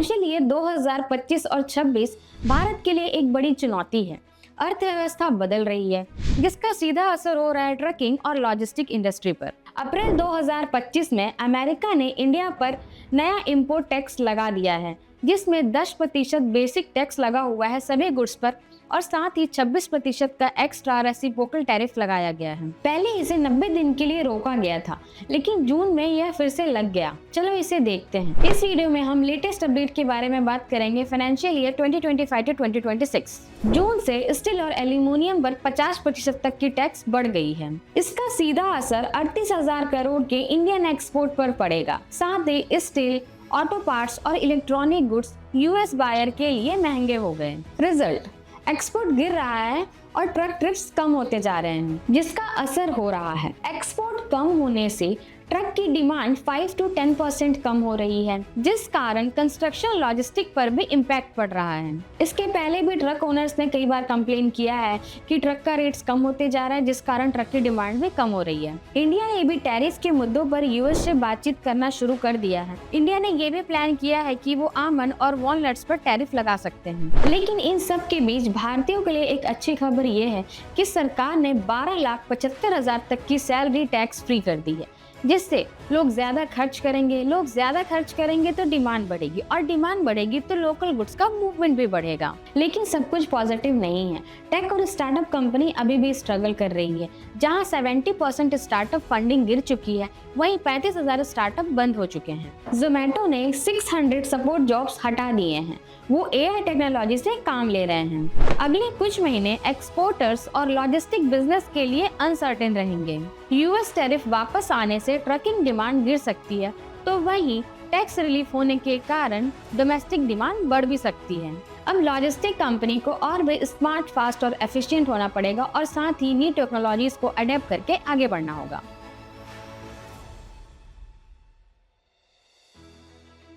Financial year 2025 और 26 भारत के लिए एक बड़ी चुनौती है। अर्थव्यवस्था बदल रही है, जिसका सीधा असर हो रहा है ट्रकिंग और लॉजिस्टिक इंडस्ट्री पर। अप्रैल 2025 में अमेरिका ने इंडिया पर नया इंपोर्ट टैक्स लगा दिया है, जिसमें 10% बेसिक टैक्स लगा हुआ है सभी गुड्स पर और साथ ही 26% का एक्स्ट्रा रेसिप्रोकल टैरिफ लगाया गया है। पहले इसे 90 दिन के लिए रोका गया था, लेकिन जून में यह फिर से लग गया। चलो इसे देखते हैं। इस वीडियो में हम लेटेस्ट अपडेट के बारे में बात करेंगे फाइनेंशियल ईयर 2025 to 2026। जून से स्टील और एल्यूमिनियम पर 50% तक की टैक्स बढ़ गई है। इसका सीधा असर 38,000 करोड़ के इंडियन एक्सपोर्ट पर पड़ेगा। साथ ही स्टील, ऑटो पार्ट्स और इलेक्ट्रॉनिक गुड्स यूएस बायर के लिए महंगे हो गए। रिजल्ट, एक्सपोर्ट गिर रहा है और ट्रक ट्रिप्स कम होते जा रहे हैं, जिसका असर हो रहा है। एक्सपोर्ट कम होने से ट्रक की डिमांड 5 to 10% कम हो रही है, जिस कारण कंस्ट्रक्शन लॉजिस्टिक पर भी इम्पैक्ट पड़ रहा है। इसके पहले भी ट्रक ओनर्स ने कई बार कंप्लेन किया है कि ट्रक का रेट्स कम होते जा रहा है, जिस कारण ट्रक की डिमांड भी कम हो रही है। इंडिया ने भी टैरिफ के मुद्दों पर यूएस से बातचीत करना शुरू कर दिया है। इंडिया ने ये भी प्लान किया है कि वो आमंड और वॉलनट्स पर टैरिफ लगा सकते हैं। लेकिन इन सब के बीच भारतीयों के लिए एक अच्छी खबर ये है कि सरकार ने 12,75,000 तक की सैलरी टैक्स फ्री कर दी है, जिससे लोग ज्यादा खर्च करेंगे तो डिमांड बढ़ेगी और डिमांड बढ़ेगी तो लोकल गुड्स का मूवमेंट भी बढ़ेगा। लेकिन सब कुछ पॉजिटिव नहीं है। टेक और स्टार्टअप कंपनी अभी भी स्ट्रगल कर रही है। जहां 70% स्टार्टअप फंडिंग गिर चुकी है, वहीं 35,000 स्टार्टअप बंद हो चुके हैं। जोमेटो ने 600 सपोर्ट जॉब्स हटा दिए हैं। वो एआई टेक्नोलॉजी से काम ले रहे हैं। अगले कुछ महीने एक्सपोर्टर्स और लॉजिस्टिक बिजनेस के लिए अनसर्टेन रहेंगे। यूएस टैरिफ वापस आने से ट्रकिंग डिमांड गिर सकती है, तो वहीं टैक्स रिलीफ होने के कारण डोमेस्टिक डिमांड बढ़ भी सकती है। अब लॉजिस्टिक कंपनी को और भी स्मार्ट, फास्ट और एफिशिएंट होना पड़ेगा और साथ ही नई टेक्नोलॉजीज को अडेप्ट करके आगे बढ़ना होगा।